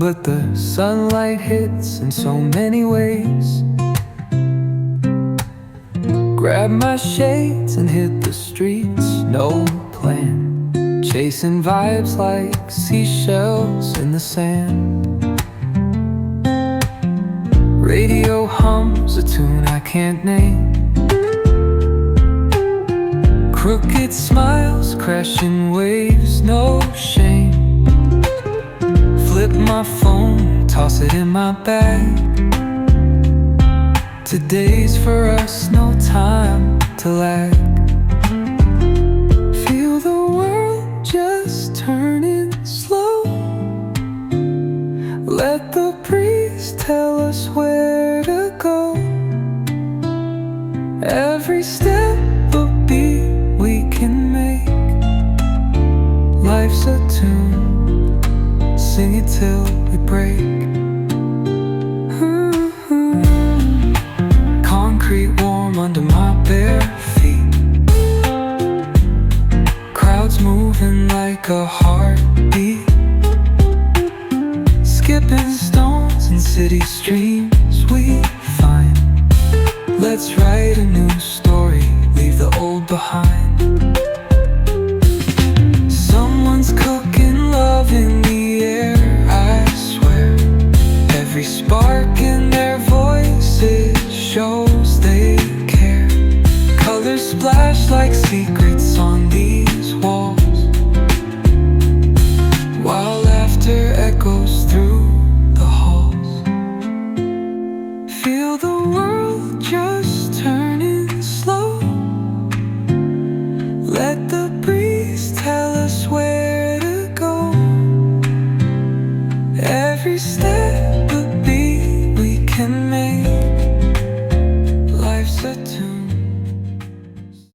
but the sunlight hits in so many ways. Grab my shades and hit the streets, no plan, chasing vibes like seashells in the sand. Radio hums a tune I can't name. Crooked smiles, crashing waves, no shame. Flip my phone, toss it in my bag. Today's for us, no time to lag. Feel the world just turning slow. Let the breeze tell us where to go. Every step a beat we can make. Life's a tune, sing it till we break. Concrete warm under my bare feet. Crowds moving like a heartbeat. Skipping stones in city streams we find. Let's write a new story, leave the old behind. Someone's cooking love in the air, I swear. Every spark in their voices shows they care. Colors splash like secrets on these walls, while laughter echoes through the halls. Feel the world just turning slow. Let the breeze tell